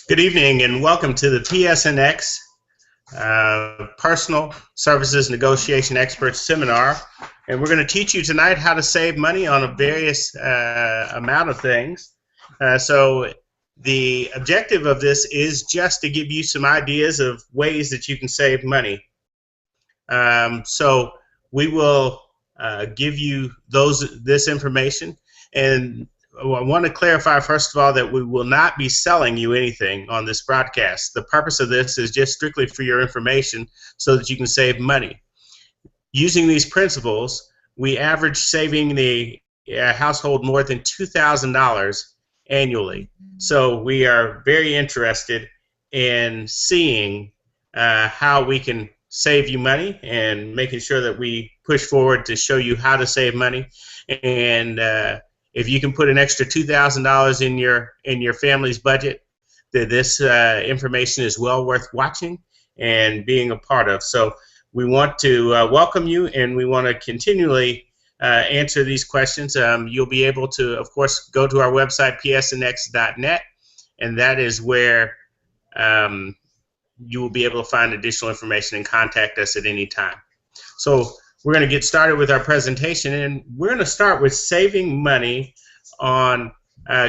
Good evening and welcome to the PSNX Personal Services Negotiation Expert Seminar. And we're going to teach you tonight how to save money on a various amount of things. So the objective of this is just to give you some ideas of ways that you can save money. So we will give you this information, and I want to clarify first of all that we will not be selling you anything on this broadcast. The purpose of this is just strictly for your information so that you can save money. Using these principles, we average saving the household more than $2,000 annually. So we are very interested in seeing how we can save you money and making sure that we push forward to show you how to save money. And if you can put an extra $2,000 in your family's budget, that this information is well worth watching and being a part of. So we want to welcome you, and we want to continually answer these questions. You'll be able to, of course, go to our website, psnx.net, and that is where you will be able to find additional information and contact us at any time. So we're going to get started with our presentation, and we're going to start with saving money on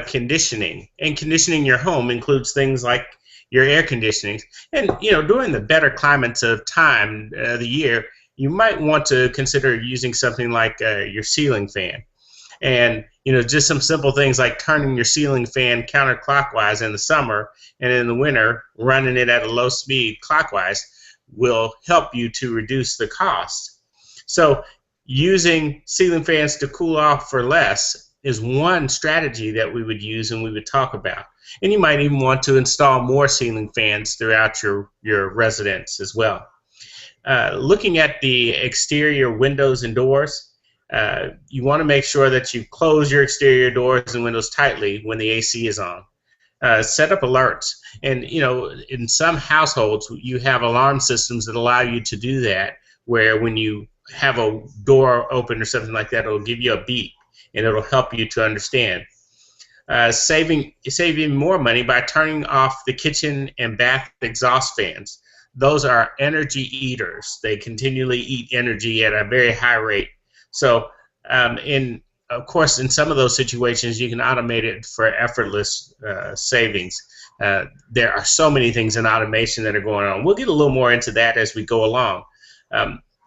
conditioning. And conditioning your home includes things like your air conditioning. And during the better climates of time, the year, you might want to consider using something like your ceiling fan. And just some simple things like turning your ceiling fan counterclockwise in the summer, and in the winter running it at a low speed clockwise will help you to reduce the cost. So using ceiling fans to cool off for less is one strategy that we would use and we would talk about. And you might even want to install more ceiling fans throughout your residence as well. Looking at the exterior windows and doors, you want to make sure that you close your exterior doors and windows tightly when the AC is on. Set up alerts. And in some households you have alarm systems that allow you to do that, where when you have a door open or something like that, it'll give you a beep and it'll help you to understand. Saving more money by turning off the kitchen and bath exhaust fans. Those are energy eaters. They continually eat energy at a very high rate. So of course, in some of those situations, you can automate it for effortless savings. There are so many things in automation that are going on. We'll get a little more into that as we go along.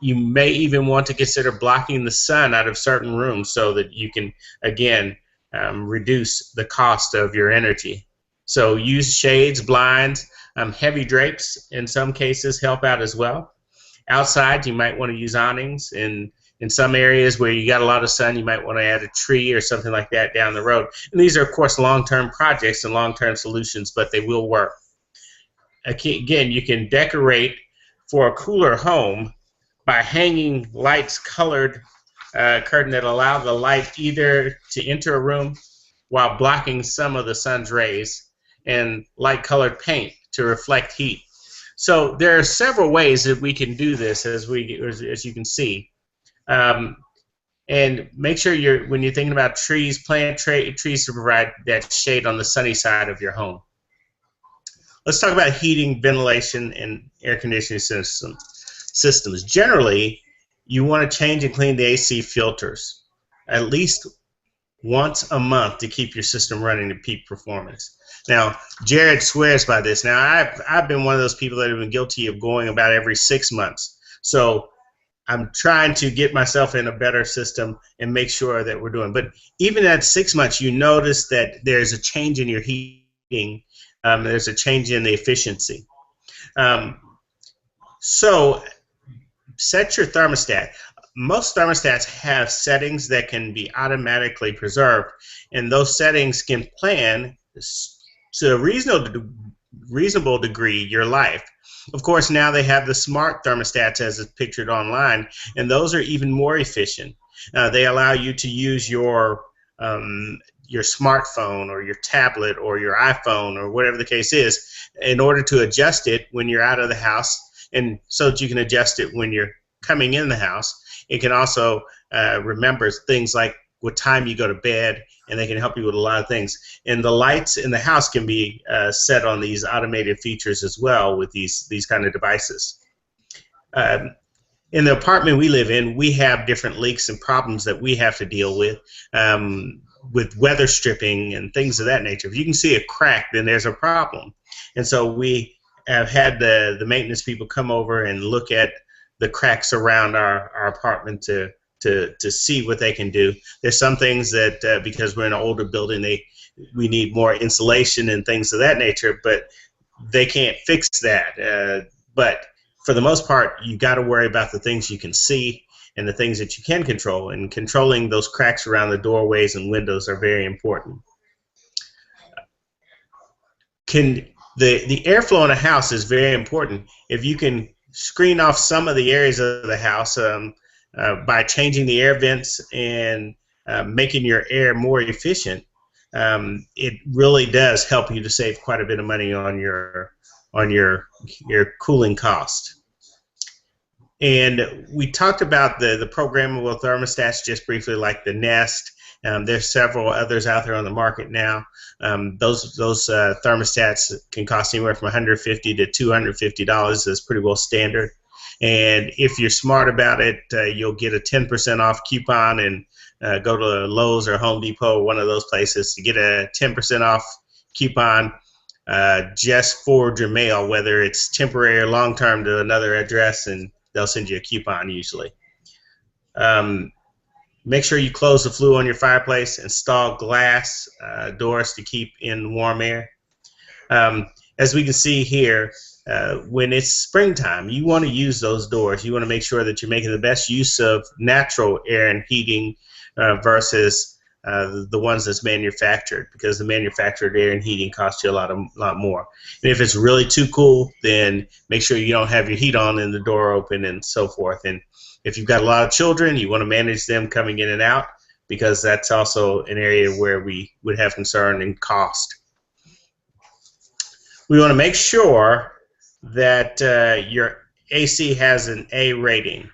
You may even want to consider blocking the sun out of certain rooms so that you can, again, reduce the cost of your energy. So use shades, blinds, heavy drapes in some cases help out as well. Outside, you might want to use awnings. In some areas where you got a lot of sun, you might want to add a tree or something like that down the road. And these are, of course, long-term projects and long-term solutions, but they will work. Again, you can decorate for a cooler home by hanging lights colored curtain that allow the light either to enter a room while blocking some of the sun's rays, and light colored paint to reflect heat. So there are several ways that we can do this, as you can see. And make sure when you're thinking about trees, plant trees to provide that shade on the sunny side of your home. Let's talk about heating, ventilation, and air conditioning systems. Generally, you want to change and clean the AC filters at least once a month to keep your system running at peak performance. Now, Jared swears by this. Now, I've been one of those people that have been guilty of going about every 6 months. So I'm trying to get myself in a better system and make sure that we're doing. But even at 6 months, you notice that there's a change in your heating. There's a change in the efficiency. So set your thermostat. Most thermostats have settings that can be automatically preserved, and those settings can plan to a reasonable degree your life. Of course, now they have the smart thermostats as it's pictured online, and those are even more efficient. They allow you to use your smartphone or your tablet or your iPhone or whatever the case is in order to adjust it when you're out of the house, and so that you can adjust it when you're coming in the house. It can also remember things like what time you go to bed, and they can help you with a lot of things. And the lights in the house can be set on these automated features as well with these kind of devices. In the apartment we live in, we have different leaks and problems that we have to deal with weather stripping and things of that nature. If you can see a crack, then there's a problem. And so we have had the maintenance people come over and look at the cracks around our apartment to see what they can do. There's some things that because we're in an older building, we need more insulation and things of that nature, but they can't fix that. But for the most part, you got to worry about the things you can see and the things that you can control, and controlling those cracks around the doorways and windows are very important. The airflow in a house is very important. If you can screen off some of the areas of the house by changing the air vents and making your air more efficient, it really does help you to save quite a bit of money on your cooling cost. And we talked about the programmable thermostats just briefly, like the Nest. There's several others out there on the market now. Those thermostats can cost anywhere from $150 to $250. That's pretty well standard. And if you're smart about it, you'll get a 10% off coupon and go to Lowe's or Home Depot or one of those places to get a 10% off coupon just forward your mail, whether it's temporary or long-term, to another address, and they'll send you a coupon usually. Make sure you close the flue on your fireplace. Install glass doors to keep in warm air. As we can see here, when it's springtime, you want to use those doors. You want to make sure that you're making the best use of natural air and heating versus the ones that's manufactured, because the manufactured air and heating costs you a lot more. And if it's really too cool, then make sure you don't have your heat on and the door open and so forth. And if you've got a lot of children, you want to manage them coming in and out, because that's also an area where we would have concern in cost. We want to make sure that your AC has an A rating,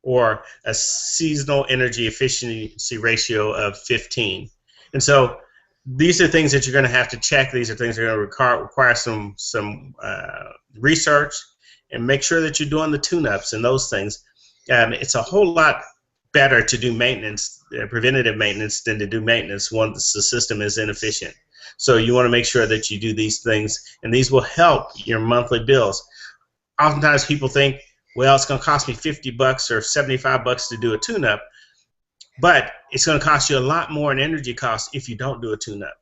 or a seasonal energy efficiency ratio of 15. And so these are things that you're going to have to check. These are things that are going to require some research, and make sure that you're doing the tune-ups and those things. It's a whole lot better to do maintenance, preventative maintenance, than to do maintenance once the system is inefficient. So you want to make sure that you do these things, and these will help your monthly bills. Oftentimes people think, well, it's going to cost me $50 or $75 to do a tune-up, but it's going to cost you a lot more in energy costs if you don't do a tune-up.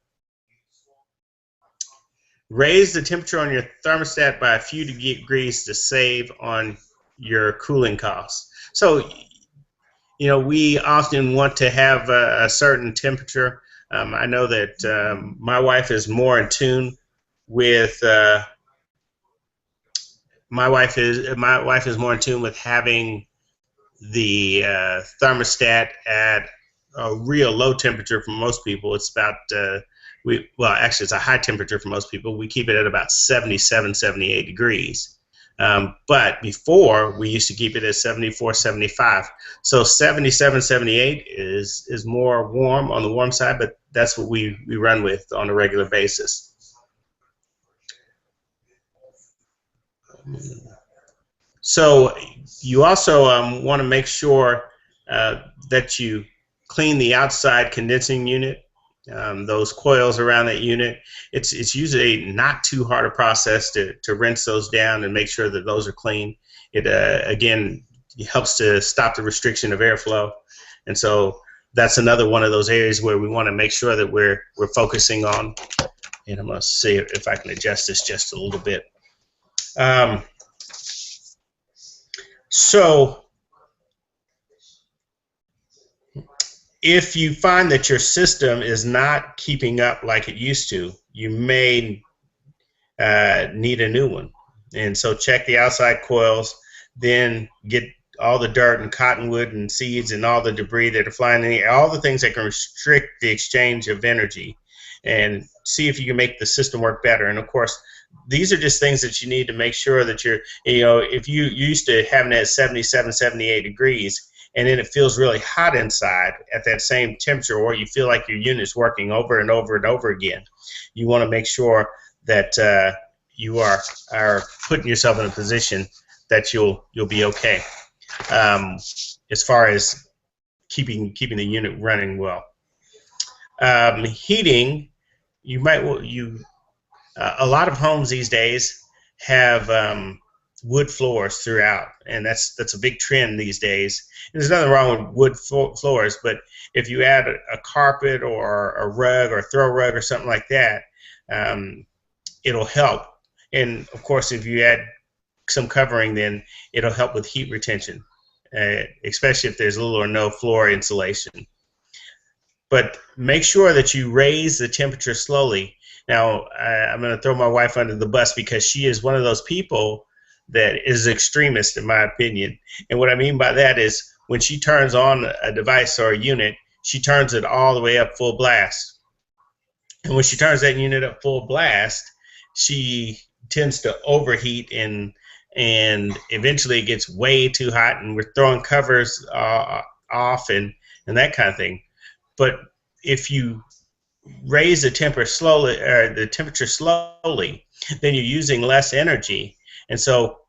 Raise the temperature on your thermostat by a few degrees to save on your cooling costs. So, you know, we often want to have a certain temperature. I know that my wife is more in tune with my wife is more in tune with having the thermostat at a real low temperature for most people. It's about well, actually, it's a high temperature for most people. We keep it at about 77, 78 degrees. But before, we used to keep it at 74, 75. So 77, 78 is more warm, on the warm side, but that's what we run with on a regular basis. So you also want to make sure that you clean the outside condensing unit, those coils around that unit. It's usually not too hard a process to rinse those down and make sure that those are clean. It again, it helps to stop the restriction of airflow, and so that's another one of those areas where we want to make sure that we're focusing on. And I'm going to see if I can adjust this just a little bit. So if you find that your system is not keeping up like it used to, you may need a new one. And so check the outside coils, then get all the dirt and cottonwood and seeds and all the debris that are flying in the air, all the things that can restrict the exchange of energy, and see if you can make the system work better. And of course, these are just things that you need to make sure that you're, you know, if you're used to having it at 77, 78 degrees, and then it feels really hot inside at that same temperature, or you feel like your unit's working over and over and over again, you want to make sure that you are putting yourself in a position that you'll be okay as far as keeping the unit running well. Heating, a lot of homes these days have wood floors throughout, and that's a big trend these days. And there's nothing wrong with wood floors, but if you add a carpet or a rug or a throw rug or something like that, it'll help. And of course, if you add some covering, then it'll help with heat retention, especially if there's little or no floor insulation. But make sure that you raise the temperature slowly. Now, I'm going to throw my wife under the bus because she is one of those people that is extremist, in my opinion. And what I mean by that is when she turns on a device or a unit, she turns it all the way up full blast. And when she turns that unit up full blast, she tends to overheat, and eventually it gets way too hot, and we're throwing covers off and that kind of thing. But if you raise the temperature slowly, then you're using less energy, and so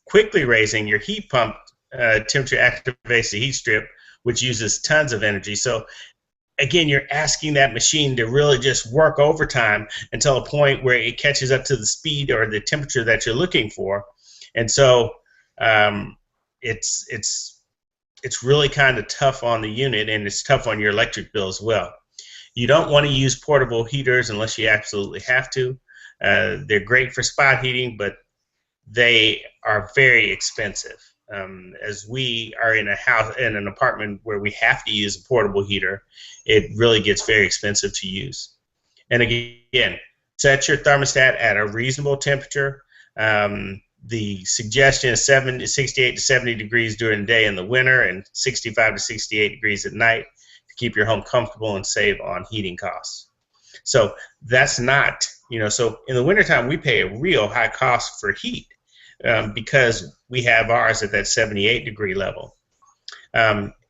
quickly raising your heat pump temperature activates the heat strip, which uses tons of energy. So again, you're asking that machine to really just work overtime until a point where it catches up to the speed or the temperature that you're looking for. And so it's really kind of tough on the unit, and it's tough on your electric bill as well. You don't want to use portable heaters unless you absolutely have to. They're great for spot heating, but they are very expensive. As we are in an apartment where we have to use a portable heater, it really gets very expensive to use. And again, set your thermostat at a reasonable temperature. The suggestion is 68 to 70 degrees during the day in the winter, and 65 to 68 degrees at night to keep your home comfortable and save on heating costs. So that's not, so in the wintertime we pay a real high cost for heat because we have ours at that 78 degree level.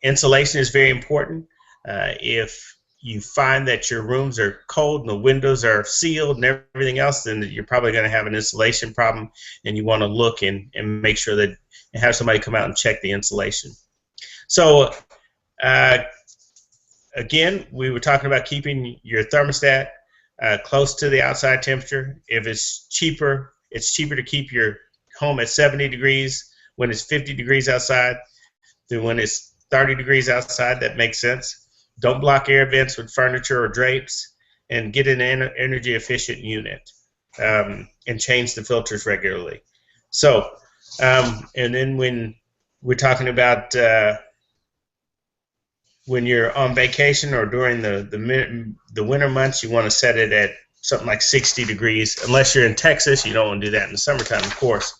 Insulation is very important. If you find that your rooms are cold and the windows are sealed and everything else, then you're probably going to have an insulation problem, and you want to look and make sure that and have somebody come out and check the insulation. So again, we were talking about keeping your thermostat close to the outside temperature. If it's cheaper to keep your home at 70 degrees when it's 50 degrees outside than when it's 30 degrees outside. That makes sense. Don't block air vents with furniture or drapes, and get an energy efficient unit, and change the filters regularly. So, and then when we're talking about when you're on vacation or during the winter months, you want to set it at something like 60 degrees. Unless you're in Texas, you don't want to do that in the summertime, of course.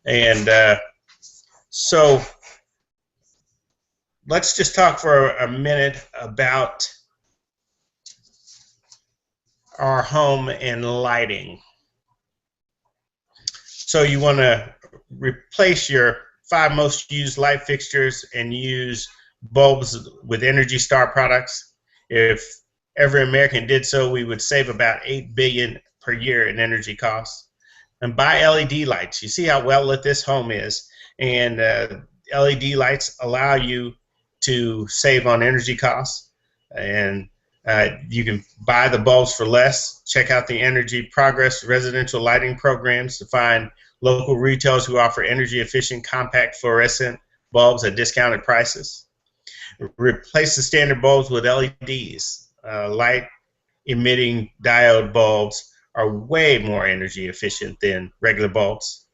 And so let's just talk for a minute about our home and lighting. So you want to replace your 5 most used light fixtures and use bulbs with Energy Star products. If every American did so, we would save about $8 billion per year in energy costs. And buy LED lights. You see how well lit this home is, and LED lights allow you to save on energy costs, and you can buy the bulbs for less. Check out the Energy Progress residential lighting programs to find local retailers who offer energy efficient compact fluorescent bulbs at discounted prices. Replace the standard bulbs with LEDs. Light emitting diode bulbs are way more energy efficient than regular bulbs.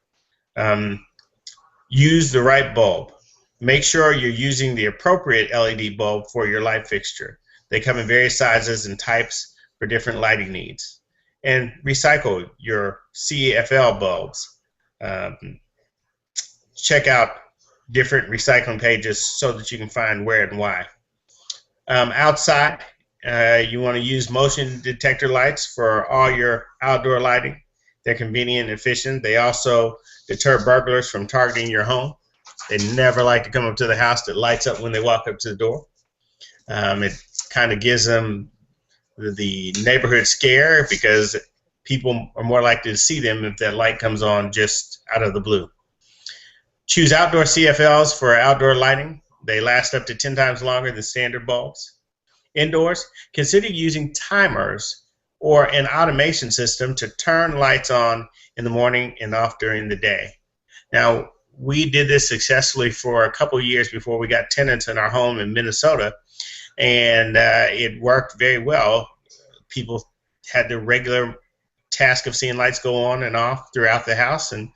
Use the right bulb. Make sure you're using the appropriate LED bulb for your light fixture. They come in various sizes and types for different lighting needs. And recycle your CFL bulbs. Check out different recycling pages so that you can find where and why. Outside, you want to use motion detector lights for all your outdoor lighting. They're convenient and efficient. They also deter burglars from targeting your home. They never like to come up to the house that lights up when they walk up to the door. It kind of gives them the neighborhood scare because people are more likely to see them if that light comes on just out of the blue. Choose outdoor CFLs for outdoor lighting. They last up to 10 times longer than standard bulbs. Indoors, consider using timers or an automation system to turn lights on in the morning and off during the day. Now, we did this successfully for a couple of years before we got tenants in our home in Minnesota, and it worked very well. People had the regular task of seeing lights go on and off throughout the house, and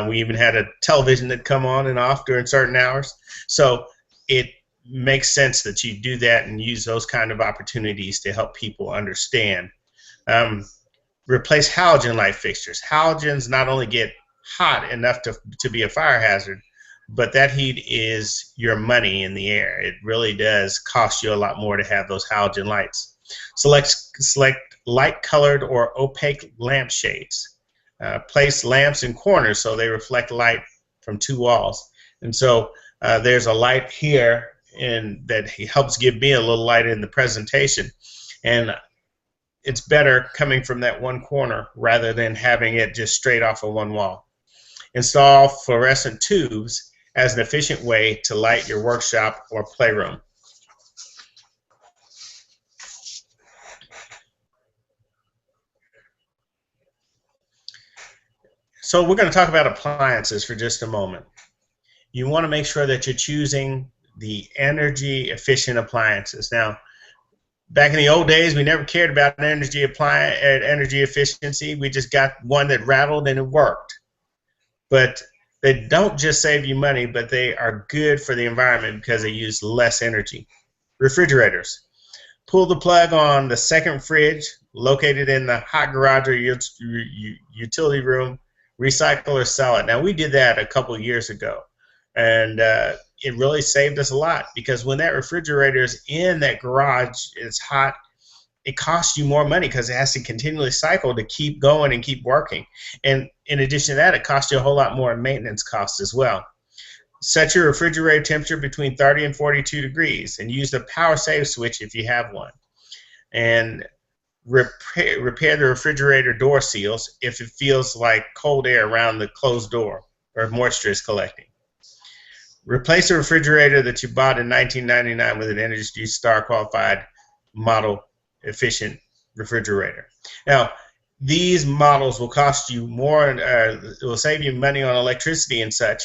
we even had a television that come on and off during certain hours. So it makes sense that you do that and use those kind of opportunities to help people understand. Replace halogen light fixtures. Halogens not only get hot enough to be a fire hazard, but that heat is your money in the air. It really does cost you a lot more to have those halogen lights. Select light-colored or opaque lampshades. Place lamps in corners so they reflect light from two walls. And so there's a light here and that helps give me a little light in the presentation. And it's better coming from that one corner rather than having it just straight off of one wall. Install fluorescent tubes as an efficient way to light your workshop or playroom. So we're going to talk about appliances for just a moment. You want to make sure that you're choosing the energy efficient appliances. Now, back in the old days, we never cared about energy efficiency. We just got one that rattled and it worked. But they don't just save you money, but they are good for the environment because they use less energy. Refrigerators. Pull the plug on the second fridge located in the hot garage or utility room. Recycle or sell it. Now, we did that a couple of years ago, and it really saved us a lot because when that refrigerator is in that garage, it's hot, it costs you more money because it has to continually cycle to keep going and keep working. And in addition to that, it costs you a whole lot more in maintenance costs as well. Set your refrigerator temperature between 30 and 42 degrees and use the power save switch if you have one. And repair the refrigerator door seals if it feels like cold air around the closed door or moisture is collecting. Replace a refrigerator that you bought in 1999 with an Energy Star qualified model efficient refrigerator. Now, these models will cost you more, it will save you money on electricity and such,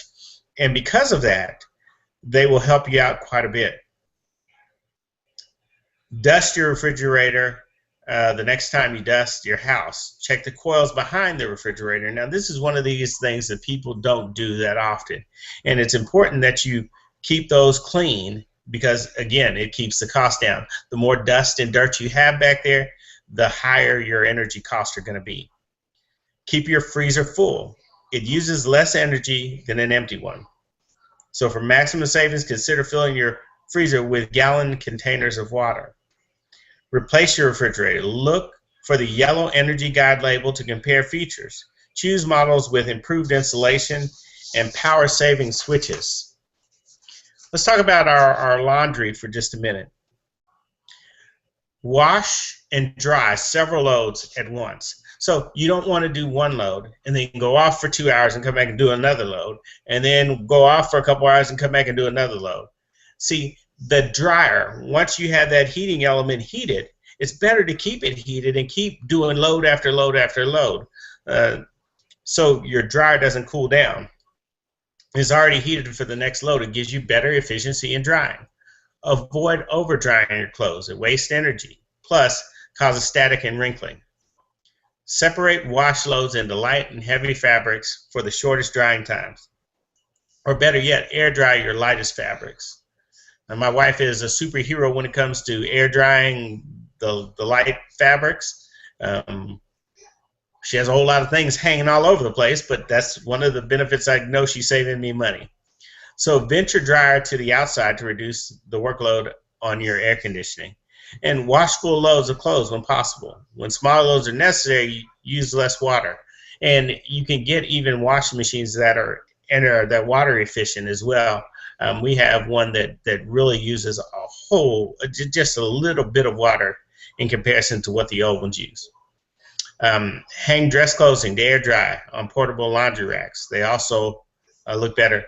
and because of that, they will help you out quite a bit. Dust your refrigerator the next time you dust your house. Check the coils behind the refrigerator. Now, this is one of these things that people don't do that often, and it's important that you keep those clean because, again, it keeps the cost down. The more dust and dirt you have back there, the higher your energy costs are going to be. Keep your freezer full. It uses less energy than an empty one. So for maximum savings, consider filling your freezer with gallon containers of water. Replace your refrigerator. Look for the yellow energy guide label to compare features. Choose models with improved insulation and power saving switches. Let's talk about our laundry for just a minute. Wash and dry several loads at once. So you don't want to do one load and then go off for 2 hours and come back and do another load and then go off for a couple hours and come back and do another load. See, the dryer, once you have that heating element heated, it's better to keep it heated and keep doing load after load after load so your dryer doesn't cool down. It's already heated for the next load. It gives you better efficiency in drying. Avoid over drying your clothes. It wastes energy, plus causes static and wrinkling. Separate wash loads into light and heavy fabrics for the shortest drying times. Or better yet, air dry your lightest fabrics. And my wife is a superhero when it comes to air drying the light fabrics. She has a whole lot of things hanging all over the place, but that's one of the benefits. I know she's saving me money. So vent your dryer to the outside to reduce the workload on your air conditioning. And wash full loads of clothes when possible. When smaller loads are necessary, use less water. And you can get even washing machines that are that water efficient as well. We have one that really uses just a little bit of water in comparison to what the old ones use. Hang dress clothing to air dry on portable laundry racks. They also look better.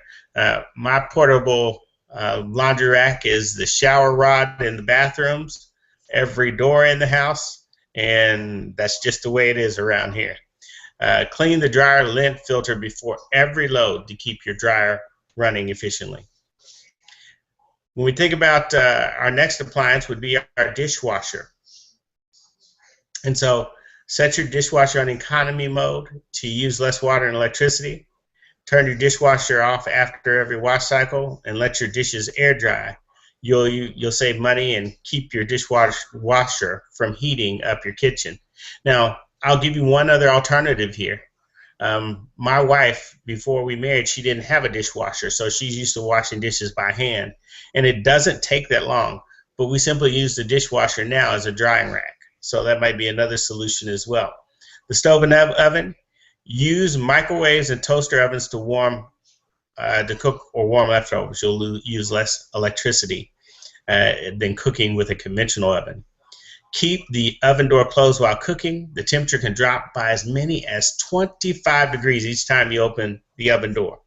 My portable laundry rack is the shower rod in the bathrooms, every door in the house, and that's just the way it is around here. Clean the dryer lint filter before every load to keep your dryer running efficiently. When we think about our next appliance would be our dishwasher. And so set your dishwasher on economy mode to use less water and electricity. Turn your dishwasher off after every wash cycle and let your dishes air dry. You'll save money and keep your dishwasher from heating up your kitchen. Now, I'll give you one other alternative here. My wife, before we married, she didn't have a dishwasher, so she's used to washing dishes by hand. And it doesn't take that long, but we simply use the dishwasher now as a drying rack. So that might be another solution as well. The stove and oven, use microwaves and toaster ovens to cook or warm leftovers. You'll use less electricity than cooking with a conventional oven. Keep the oven door closed while cooking. The temperature can drop by as many as 25 degrees each time you open the oven door.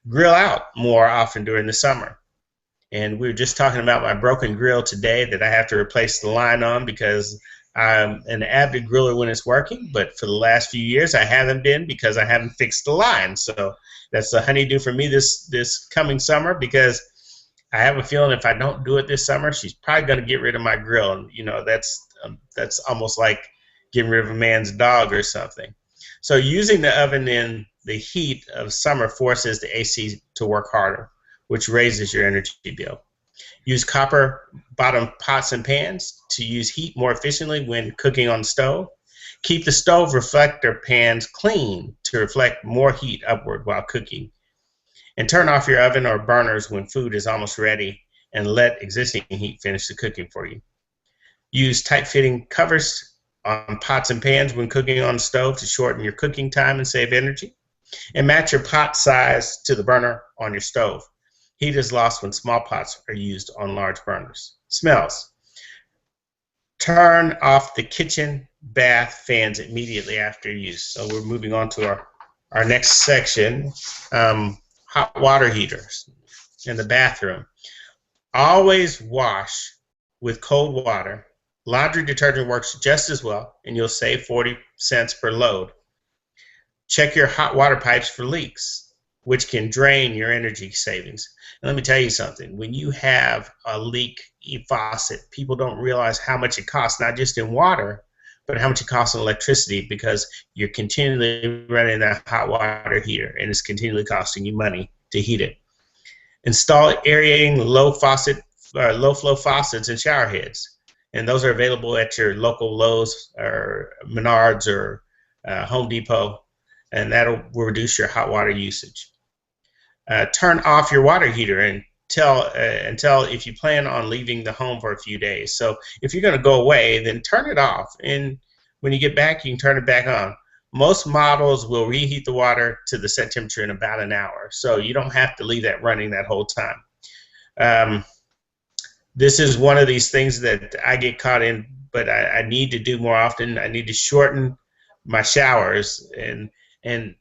Grill out more often during the summer. And we were just talking about my broken grill today that I have to replace the line on because I'm an avid griller when it's working, but for the last few years I haven't been because I haven't fixed the line. So that's a honeydew for me this coming summer, because I have a feeling if I don't do it this summer, she's probably going to get rid of my grill. And you know, that's almost like getting rid of a man's dog or something. So using the oven in the heat of summer forces the AC to work harder, which raises your energy bill. Use copper bottom pots and pans to use heat more efficiently when cooking on the stove. Keep the stove reflector pans clean to reflect more heat upward while cooking. And turn off your oven or burners when food is almost ready and let existing heat finish the cooking for you. Use tight-fitting covers on pots and pans when cooking on the stove to shorten your cooking time and save energy. And match your pot size to the burner on your stove. Heat is lost when small pots are used on large burners. Smells. Turn off the kitchen bath fans immediately after use. So we're moving on to our next section, hot water heaters in the bathroom. Always wash with cold water. Laundry detergent works just as well, and you'll save 40 cents per load. Check your hot water pipes for leaks, which can drain your energy savings. And let me tell you something, when you have a leak faucet, people don't realize how much it costs, not just in water, but how much it costs in electricity, because you're continually running that hot water heater and it's continually costing you money to heat it. Install aerating low flow faucets and shower heads, and those are available at your local Lowe's or Menards or Home Depot, and will reduce your hot water usage. Turn off your water heater until if you plan on leaving the home for a few days. So if you're going to go away, then turn it off, and when you get back, you can turn it back on. Most models will reheat the water to the set temperature in about an hour, so you don't have to leave that running that whole time. This is one of these things that I get caught in, but I need to do more often. I need to shorten my showers, and I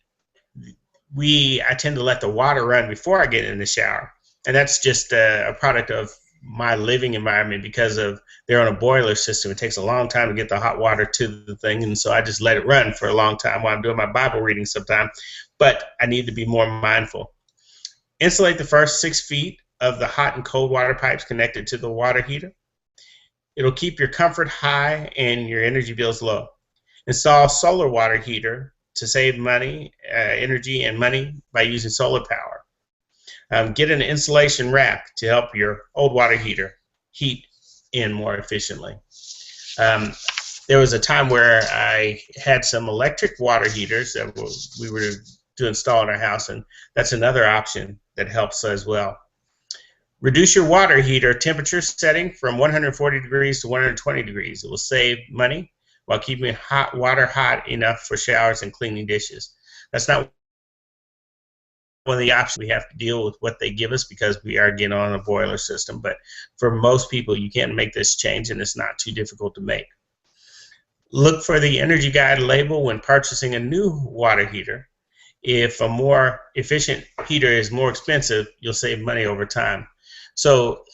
tend to let the water run before I get in the shower, and that's just a product of my living environment. Because they're on a boiler system, it takes a long time to get the hot water to the thing, and so I just let it run for a long time while I'm doing my Bible reading sometime. But I need to be more mindful. Insulate the first 6 feet of the hot and cold water pipes connected to the water heater. It'll keep your comfort high and your energy bills low. Install solar water heater to save money, energy and money by using solar power. Get an insulation rack to help your old water heater heat in more efficiently. There was a time where I had some electric water heaters that we were to install in our house, and that's another option that helps as well. Reduce your water heater temperature setting from 140 degrees to 120 degrees. It will save money while keeping hot water hot enough for showers and cleaning dishes. That's not one of the options. We have to deal with what they give us because we are getting on a boiler system. But for most people, you can make this change, and it's not too difficult to make. Look for the Energy Guide label when purchasing a new water heater. If a more efficient heater is more expensive, you'll save money over time. So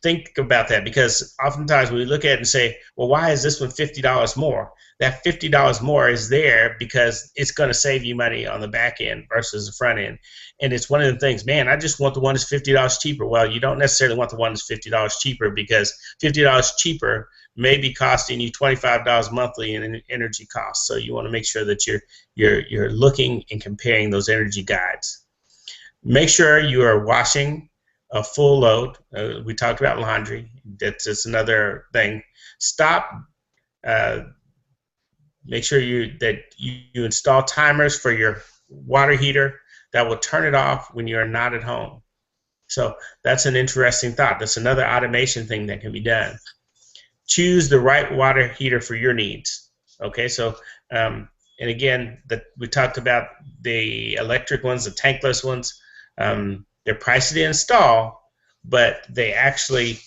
think about that, because oftentimes we look at it and say, well, why is this one $50 more? That $50 more is there because it's going to save you money on the back end versus the front end. And it's one of the things, man, I just want the one that's $50 cheaper. Well, you don't necessarily want the one that's $50 cheaper, because $50 cheaper may be costing you $25 monthly in energy costs. So you want to make sure that you're looking and comparing those energy guides. Make sure you are washing a full load. We talked about laundry. That's just another thing. Stop. Make sure that you install timers for your water heater that will turn it off when you're not at home. So that's an interesting thought. That's another automation thing that can be done. Choose the right water heater for your needs. Okay, so and again, we talked about the electric ones, the tankless ones. They're pricey to install, but they actually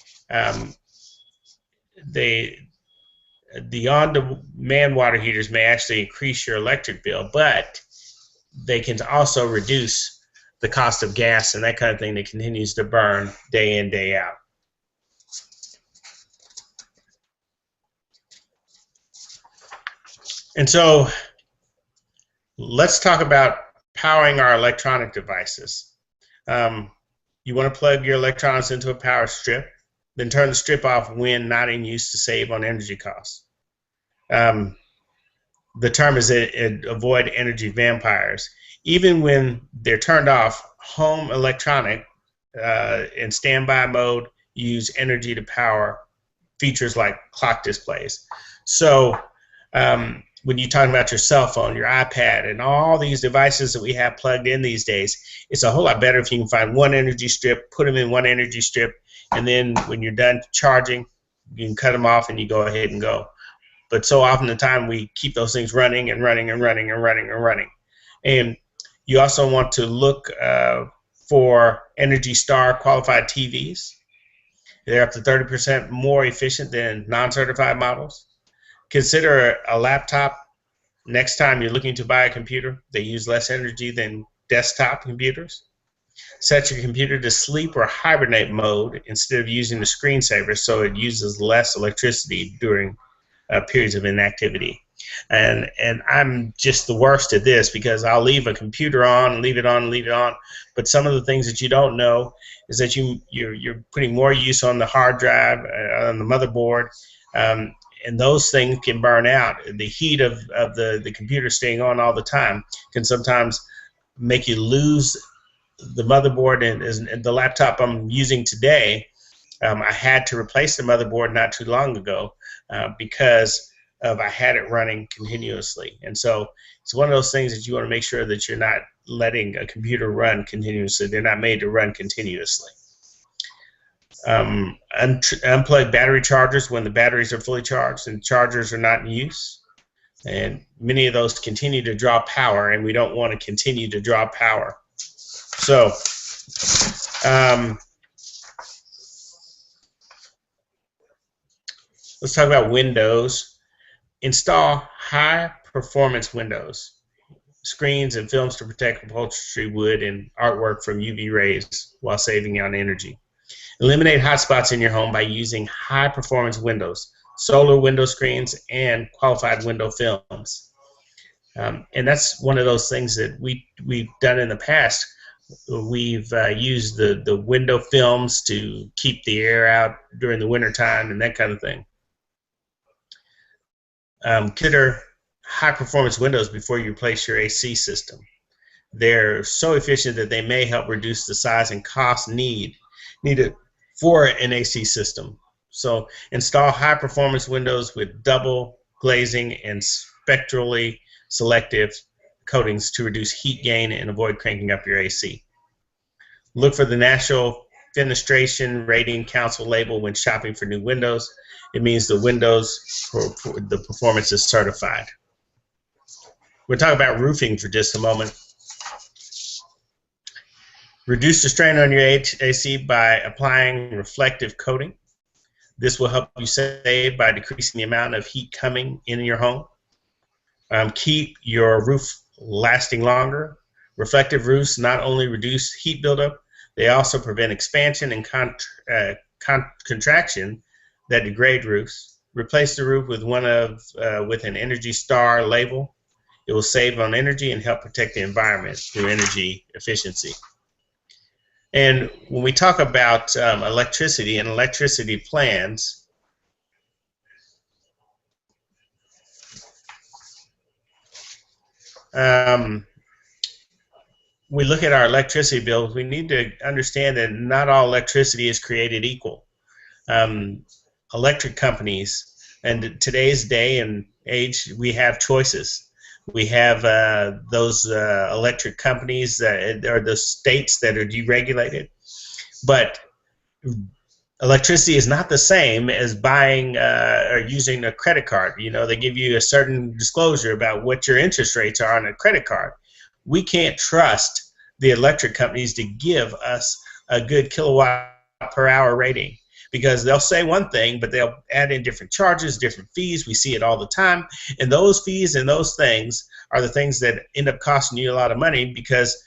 the on-demand water heaters may actually increase your electric bill, but they can also reduce the cost of gas and that kind of thing that continues to burn day in, day out. And so let's talk about powering our electronic devices. You want to plug your electronics into a power strip, then turn the strip off when not in use to save on energy costs. The term is avoid energy vampires. Even when they're turned off, home electronic in standby mode use energy to power features like clock displays. So when you talk about your cell phone, your iPad, and all these devices that we have plugged in these days, it's a whole lot better if you can find one energy strip, put them in one energy strip, and then when you're done charging, you can cut them off and you go ahead and go. But so often the time we keep those things running and running and running and running and running. And you also want to look for Energy Star qualified TVs. They're up to 30% more efficient than non-certified models. Consider a laptop next time you're looking to buy a computer. They use less energy than desktop computers. Set your computer to sleep or hibernate mode instead of using the screensaver, so it uses less electricity during periods of inactivity. And I'm just the worst at this, because I'll leave a computer on, leave it on, leave it on. But some of the things that you don't know is that you're putting more use on the hard drive, on the motherboard, and those things can burn out. The heat of the computer staying on all the time can sometimes make you lose the motherboard. And the laptop I'm using today, I had to replace the motherboard not too long ago because I had it running continuously. And so it's one of those things that you want to make sure that you're not letting a computer run continuously. They're not made to run continuously. Unplug battery chargers when the batteries are fully charged and chargers are not in use. And many of those continue to draw power, and we don't want to continue to draw power. So let's talk about windows. Install high-performance windows, screens, and films to protect upholstery, wood, and artwork from UV rays while saving on energy. Eliminate hotspots in your home by using high-performance windows, solar window screens, and qualified window films. And that's one of those things that we've done in the past. We've used the window films to keep the air out during the winter time and that kind of thing. Consider high-performance windows before you replace your AC system. They're so efficient that they may help reduce the size and cost needed for an AC system. So install high-performance windows with double glazing and spectrally selective coatings to reduce heat gain and avoid cranking up your AC. Look for the National Fenestration Rating Council label when shopping for new windows. It means the windows for the performance is certified. We'll talk about roofing for just a moment. Reduce the strain on your AC by applying reflective coating. This will help you save by decreasing the amount of heat coming in your home. Keep your roof lasting longer. Reflective roofs not only reduce heat buildup, they also prevent expansion and contraction that degrade roofs. Replace the roof with with an Energy Star label. It will save on energy and help protect the environment through energy efficiency. And when we talk about electricity and electricity plans, we look at our electricity bills, we need to understand that not all electricity is created equal. Electric companies, and today's day and age, we have choices. We have those electric companies that are the states that are deregulated, but electricity is not the same as buying or using a credit card. You know, they give you a certain disclosure about what your interest rates are on a credit card. We can't trust the electric companies to give us a good kilowatt per hour rating, because they'll say one thing, but they'll add in different charges, different fees. We see it all the time. And those fees and those things are the things that end up costing you a lot of money, because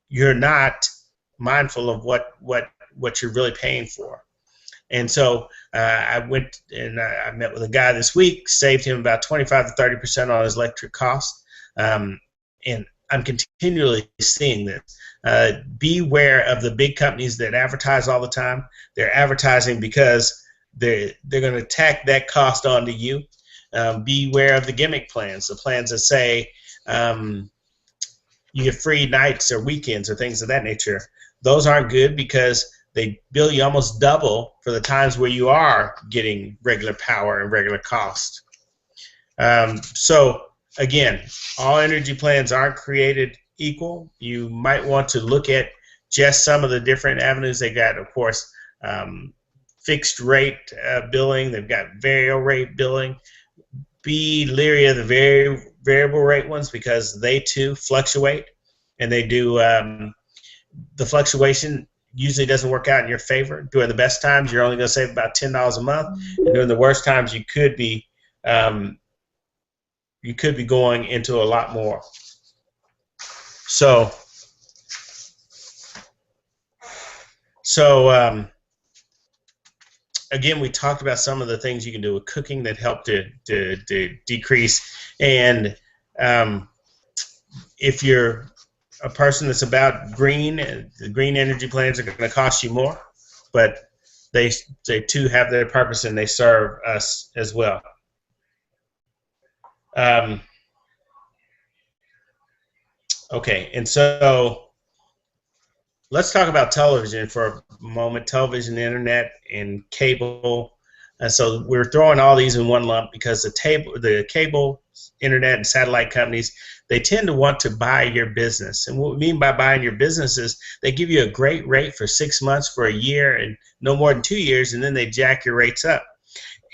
you're not mindful of what you're really paying for. And so I went and I met with a guy this week, saved him about 25 to 30% on his electric costs. And I'm continually seeing this. Beware of the big companies that advertise all the time. They're advertising because they're going to tack that cost onto you. Beware of the gimmick plans, the plans that say you get free nights or weekends or things of that nature. Those aren't good, because they bill you almost double for the times where you are getting regular power and regular cost. So again, all energy plans aren't created equal. You might want to look at just some of the different avenues they got. Of course, fixed rate billing. They've got variable rate billing. Be leery of the variable rate ones, because they too fluctuate, and they do the fluctuation usually doesn't work out in your favor. During the best times, you're only going to save about $10 a month, and during the worst times, you could be going into a lot more. So again, we talked about some of the things you can do with cooking that help to decrease. And if you're a person that's about green, the green energy plans are going to cost you more, but they too have their purpose, and they serve us as well. Okay, and so let's talk about television for a moment. Television, internet, and cable. So we're throwing all these in one lump, because the cable, internet, and satellite companies, they tend to want to buy your business. And what we mean by buying your business is they give you a great rate for 6 months, for a year, and no more than 2 years, and then they jack your rates up.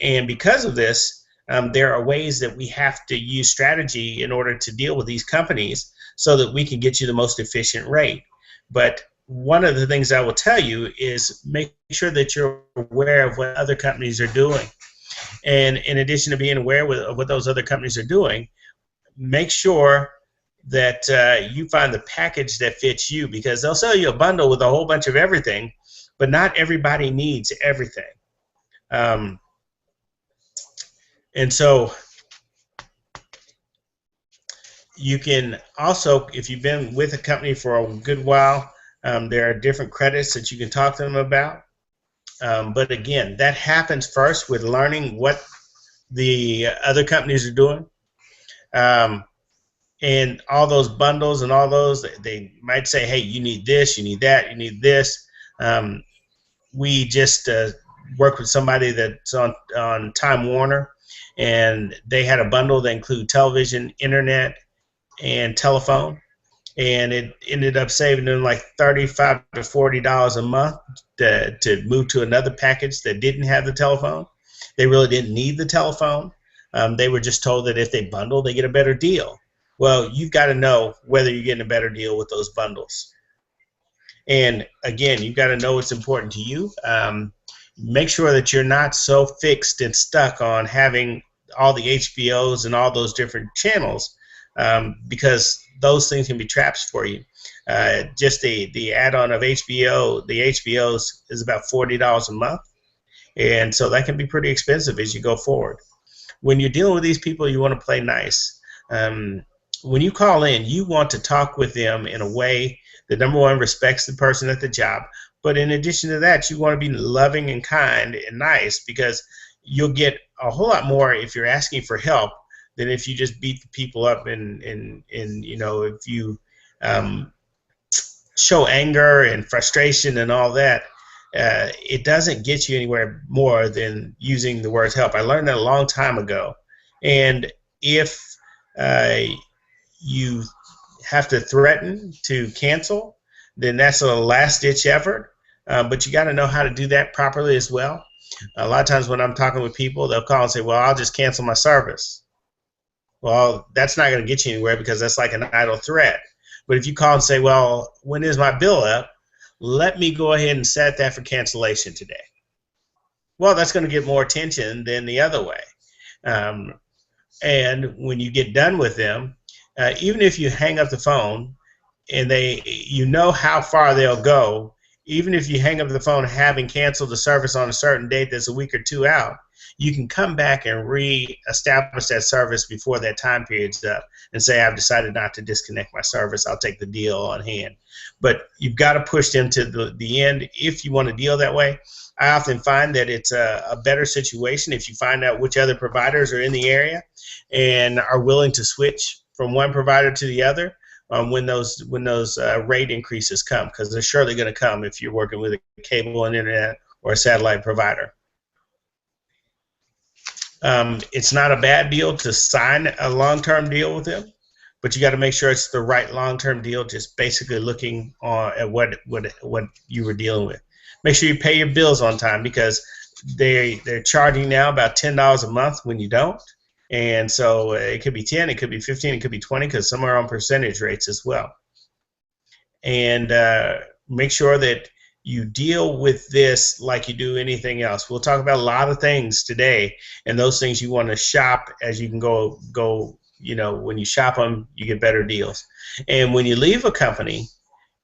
And because of this, there are ways that we have to use strategy in order to deal with these companies so that we can get you the most efficient rate. But one of the things I will tell you is make sure that you're aware of what other companies are doing. And in addition to being aware of what those other companies are doing, make sure that you find the package that fits you, because they'll sell you a bundle with a whole bunch of everything, but not everybody needs everything. And so you can also, if you've been with a company for a good while, there are different credits that you can talk to them about. But again, that happens first with learning what the other companies are doing. And all those bundles and all those, they might say, hey, you need this, you need that, you need this. We just worked with somebody that's on Time Warner, and they had a bundle that included television, internet, and telephone. And it ended up saving them like $35 to $40 a month to move to another package that didn't have the telephone. They really didn't need the telephone. They were just told that if they bundle, they get a better deal. Well, you've got to know whether you're getting a better deal with those bundles. And again, you've got to know what's important to you. Make sure that you're not so fixed and stuck on having all the HBOs and all those different channels, because those things can be traps for you. Just the add-on of HBO, the HBOs is about $40 a month, and so that can be pretty expensive as you go forward. When you're dealing with these people, you want to play nice. When you call in, you want to talk with them in a way that, number one, respects the person at the job, but in addition to that, you want to be loving and kind and nice, because you'll get a whole lot more if you're asking for help than if you just beat the people up and you know, if you show anger and frustration and all that. It doesn't get you anywhere more than using the words help. I learned that a long time ago. And if you have to threaten to cancel, then that's a last-ditch effort. But you got to know how to do that properly as well. A lot of times when I'm talking with people, they'll call and say, well, I'll just cancel my service. Well, that's not going to get you anywhere, because that's like an idle threat. But if you call and say, well, when is my bill up? Let me go ahead and set that for cancellation today. Well, that's going to get more attention than the other way. And when you get done with them, even if you hang up the phone and you know how far they'll go, even if you hang up the phone having canceled the service on a certain date that's a week or two out, you can come back and re-establish that service before that time period's up and say, I've decided not to disconnect my service. I'll take the deal on hand. But you've got to push them to the end if you want to deal that way. I often find that it's a better situation if you find out which other providers are in the area and are willing to switch from one provider to the other when those rate increases come, because they're surely going to come if you're working with a cable and internet or a satellite provider. It's not a bad deal to sign a long-term deal with them, but you got to make sure it's the right long-term deal, just basically looking at what you were dealing with. Make sure you pay your bills on time, because they're charging now about $10 a month when you don't. And so it could be 10, it could be 15, it could be 20, because some are on percentage rates as well. And make sure that you deal with this like you do anything else. We'll talk about a lot of things today, and those things you want to shop as you can go, you know, when you shop them, you get better deals. And when you leave a company,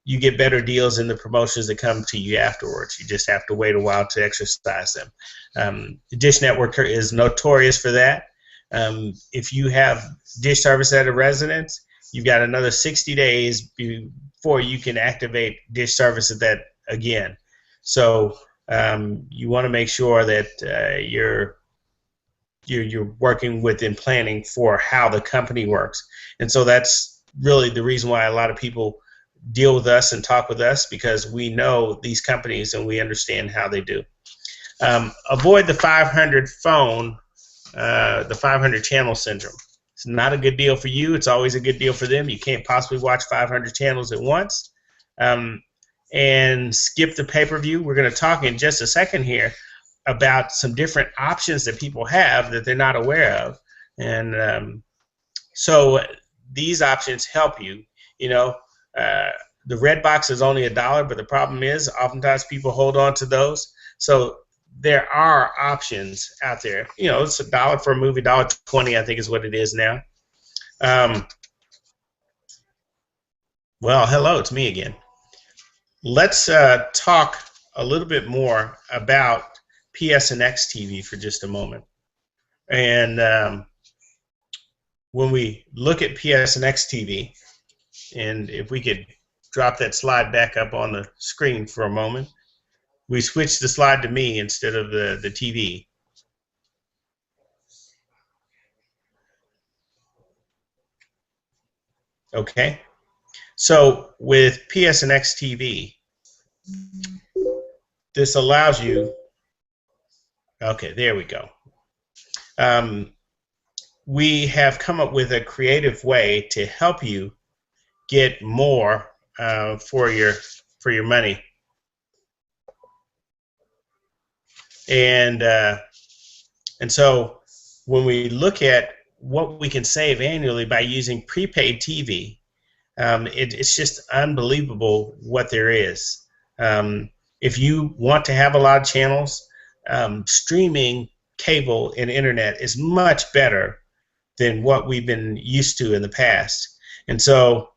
you get better deals in the promotions that come to you afterwards. You just have to wait a while to exercise them. The Dish Network is notorious for that. If you have dish service at a residence, you've got another 60 days before you can activate dish service at that again. So you want to make sure that you're working within planning for how the company works. And so that's really the reason why a lot of people deal with us and talk with us, because we know these companies and we understand how they do. Avoid the 500 phone, the 500 channel syndrome. It's not a good deal for you. It's always a good deal for them. You can't possibly watch 500 channels at once. And skip the pay-per-view. We're going to talk in just a second here about some different options that people have that they're not aware of. And so these options help you. You know, the red box is only $1, but the problem is oftentimes people hold on to those. So there are options out there. You know, it's $1 for a movie, $1.20 I think is what it is now. Well, hello, it's me again. Let's talk a little bit more about PSNX TV for just a moment. And when we look at PSNX TV, and if we could drop that slide back up on the screen for a moment, we switch the slide to me instead of the TV. Okay. So with PSNX TV, this allows you, okay, there we go. We have come up with a creative way to help you get more for your money. And so when we look at what we can save annually by using prepaid TV, It's just unbelievable what there is. If you want to have a lot of channels, streaming cable and internet is much better than what we've been used to in the past. And so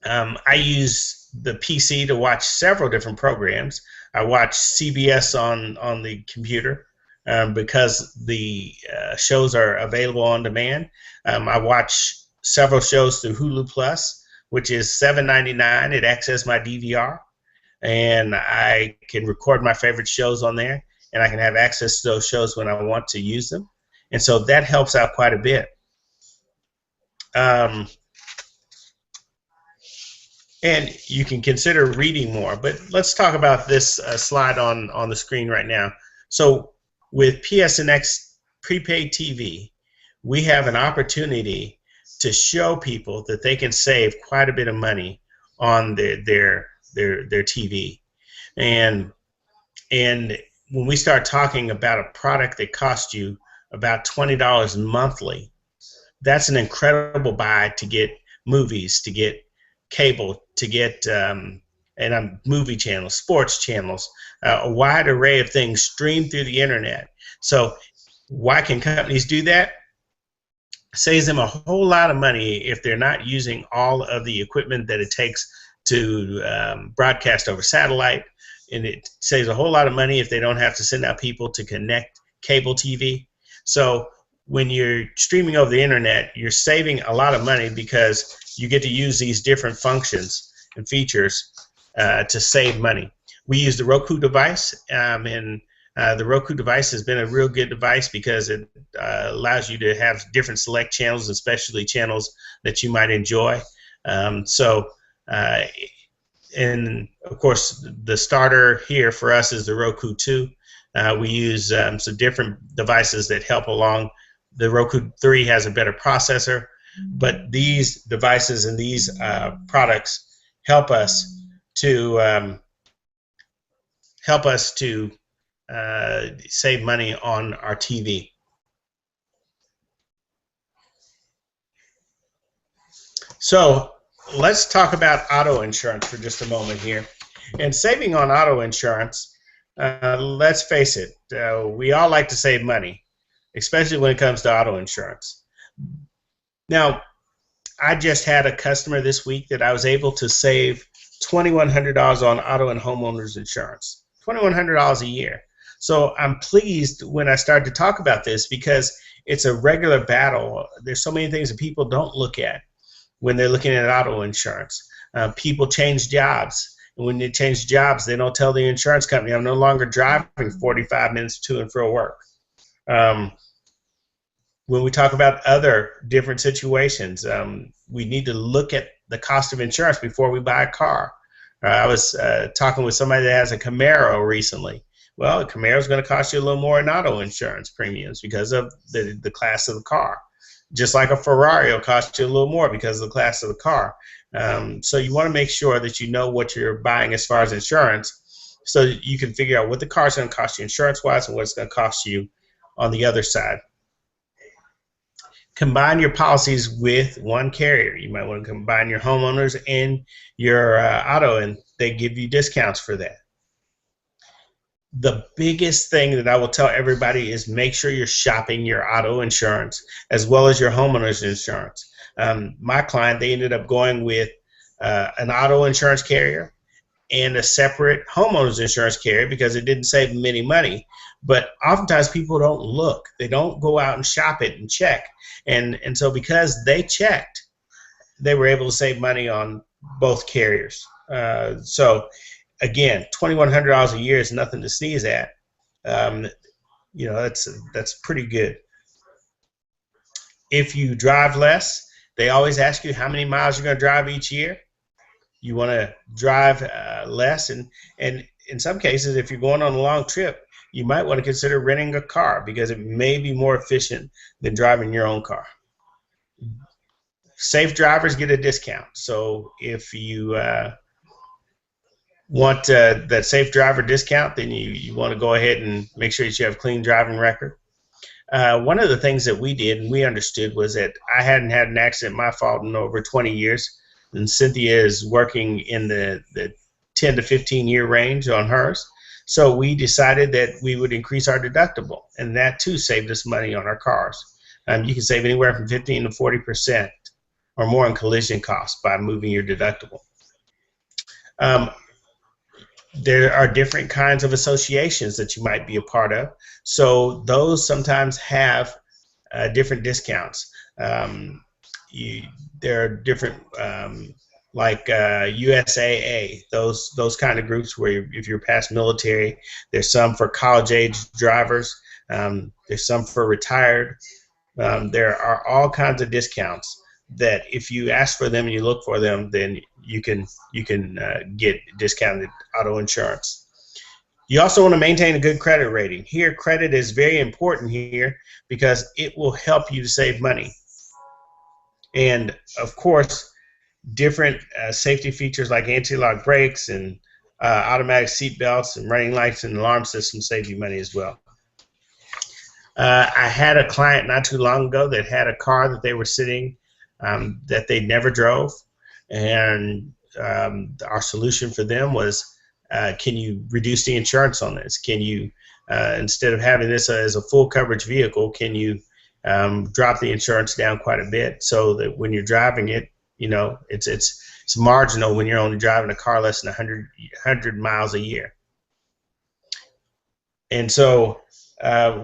I use the PC to watch several different programs. I watch CBS on the computer because the shows are available on demand. I watch several shows through Hulu Plus, which is $7.99. It accesses my DVR, and I can record my favorite shows on there, and I can have access to those shows when I want to use them. And so that helps out quite a bit. And you can consider reading more. But let's talk about this slide on the screen right now. So with PSNX prepaid TV, we have an opportunity to show people that they can save quite a bit of money on their TV. And when we start talking about a product that costs you about $20 monthly, that's an incredible buy to get movies, to get cable, to get movie channels, sports channels, a wide array of things streamed through the internet. So why can companies do that? Saves them a whole lot of money if they're not using all of the equipment that it takes to broadcast over satellite, and it saves a whole lot of money if they don't have to send out people to connect cable TV. So when you're streaming over the internet, you're saving a lot of money because you get to use these different functions and features to save money. We use the Roku device, and the Roku device has been a real good device because it allows you to have different select channels, especially channels that you might enjoy. And of course, the starter here for us is the Roku 2. We use some different devices that help along. The Roku 3 has a better processor, but these devices and these products help us to save money on our TV. So let's talk about auto insurance for just a moment here. And saving on auto insurance, let's face it, we all like to save money, especially when it comes to auto insurance. Now, I just had a customer this week that I was able to save $2,100 on auto and homeowners insurance, $2,100 a year. So I'm pleased when I started to talk about this because it's a regular battle. There's so many things that people don't look at when they're looking at auto insurance. People change jobs. And when they change jobs, they don't tell the insurance company, I'm no longer driving 45 minutes to and from work. When we talk about other different situations, we need to look at the cost of insurance before we buy a car. I was talking with somebody that has a Camaro recently. Well, a Camaro is going to cost you a little more in auto insurance premiums because of the class of the car. Just like a Ferrari will cost you a little more because of the class of the car. So you want to make sure that you know what you're buying as far as insurance so that you can figure out what the car is going to cost you insurance-wise and what it's going to cost you on the other side. Combine your policies with one carrier. You might want to combine your homeowners and your auto, and they give you discounts for that. The biggest thing that I will tell everybody is make sure you're shopping your auto insurance as well as your homeowners insurance. My client, they ended up going with an auto insurance carrier and a separate homeowners insurance carrier because it didn't save them any money. But oftentimes people don't look. They don't go out and shop it and check. And so because they checked, they were able to save money on both carriers. So again, $2,100 a year is nothing to sneeze at. You know, that's pretty good. If you drive less, they always ask you how many miles you're going to drive each year. You want to drive less, and in some cases, if you're going on a long trip, you might want to consider renting a car because it may be more efficient than driving your own car. Safe drivers get a discount. So if you want that safe driver discount, then you want to go ahead and make sure that you have a clean driving record. one of the things that we did and we understood was that I hadn't had an accident, my fault, in over 20 years. And Cynthia is working in the 10 to 15 year range on hers. So we decided that we would increase our deductible, and that too saved us money on our cars. You can save anywhere from 15 to 40% or more in collision costs by moving your deductible. There are different kinds of associations that you might be a part of. So those sometimes have different discounts. There are different, like USAA, those kind of groups where if you're past military. There's some for college-age drivers. There's some for retired. There are all kinds of discounts that if you ask for them and you look for them, then you can get discounted auto insurance. You also want to maintain a good credit rating. Here, credit is very important here because it will help you to save money. And of course, different safety features like anti-lock brakes and automatic seat belts and running lights and alarm systems save you money as well. I had a client not too long ago that had a car that they were sitting that they never drove, and our solution for them was, can you reduce the insurance on this? Can you, instead of having this as a full coverage vehicle, can you drop the insurance down quite a bit so that when you're driving it, you know, it's marginal when you're only driving a car less than 100 miles a year. And so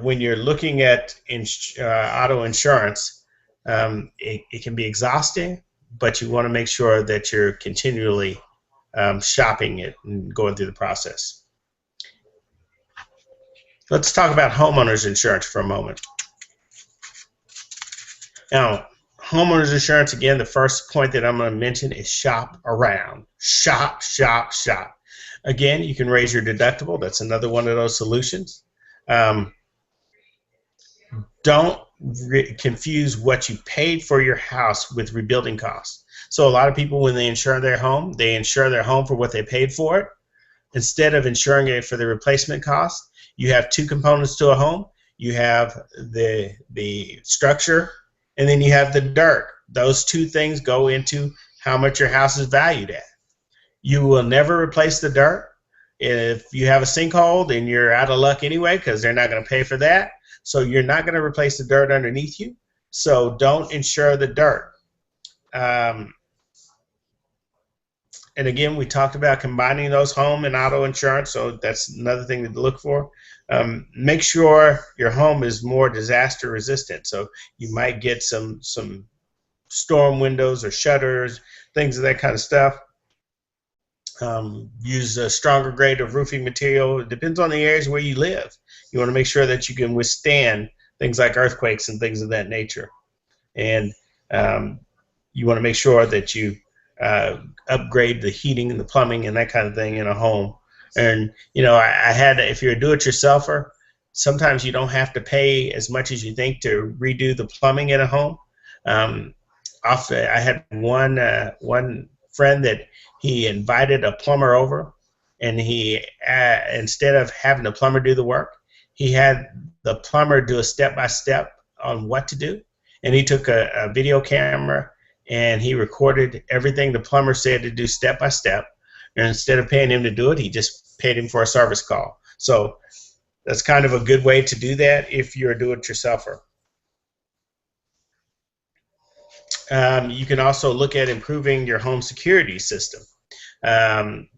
when you're looking at auto insurance, it can be exhausting, but you want to make sure that you're continually shopping it and going through the process. Let's talk about homeowners insurance for a moment. Now, homeowners insurance, again, the first point that I'm going to mention is shop around. Shop, shop, shop. Again, you can raise your deductible. That's another one of those solutions. Don't confuse what you paid for your house with rebuilding costs. So a lot of people, when they insure their home for what they paid for it. Instead of insuring it for the replacement cost, you have two components to a home. You have the structure, and then you have the dirt. Those two things go into how much your house is valued at. You will never replace the dirt. If you have a sinkhole, then you're out of luck anyway because they're not going to pay for that. So you're not going to replace the dirt underneath you. So don't insure the dirt. And again, we talked about combining those home and auto insurance, so that's another thing to look for. Make sure your home is more disaster resistant. So you might get some storm windows or shutters, things of that kind of stuff. Use a stronger grade of roofing material. It depends on the areas where you live. You want to make sure that you can withstand things like earthquakes and things of that nature. And you want to make sure that you upgrade the heating and the plumbing and that kind of thing in a home. And you know, if you're a do-it-yourselfer, sometimes you don't have to pay as much as you think to redo the plumbing in a home. I had one friend that he invited a plumber over, and he instead of having the plumber do the work, he had the plumber do a step-by-step on what to do, and he took a video camera and he recorded everything the plumber said to do step by step, and instead of paying him to do it, he just paid him for a service call. So that's kind of a good way to do that if you're a do-it-yourselfer. You can also look at improving your home security system.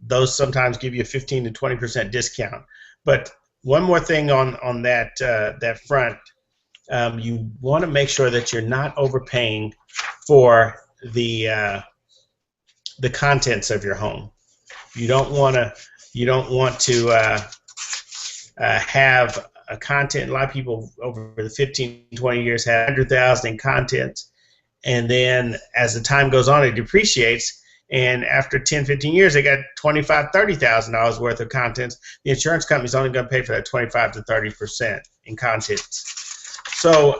Those sometimes give you a 15 to 20% discount. But one more thing on that front, you want to make sure that you're not overpaying for the contents of your home. You don't want to have a content. A lot of people over the 15, 20 years have 100,000 in contents, and then as the time goes on, it depreciates. And after 10, 15 years, they got $25,000, $30,000 worth of contents. The insurance company's only going to pay for that 25 to 30% in contents. So,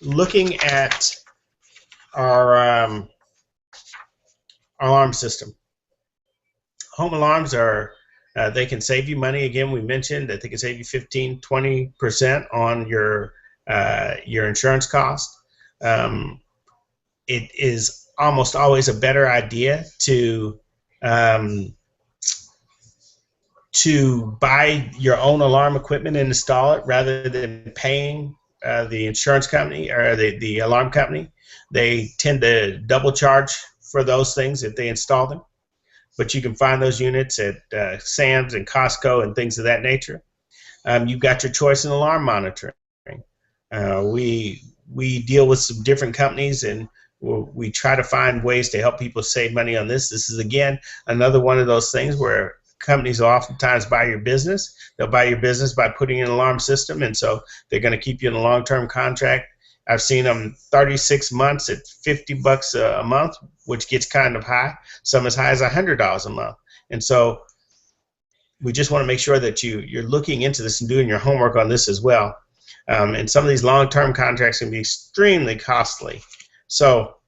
looking at our alarm system, home alarms are They can save you money. Again, we mentioned that they can save you 15–20% on your insurance cost. It is almost always a better idea to buy your own alarm equipment and install it rather than paying the insurance company or the alarm company. They tend to double charge for those things if they install them. But you can find those units at Sam's and Costco and things of that nature. You've got your choice in alarm monitoring. We deal with some different companies, and we try to find ways to help people save money on this. This is, again, another one of those things where companies will oftentimes buy your business. They'll buy your business by putting in an alarm system, and so they're going to keep you in a long-term contract. I've seen them 36 months at $50 a month, which gets kind of high, some as high as $100 a month. And so we just want to make sure that you're looking into this and doing your homework on this as well. And some of these long-term contracts can be extremely costly. So,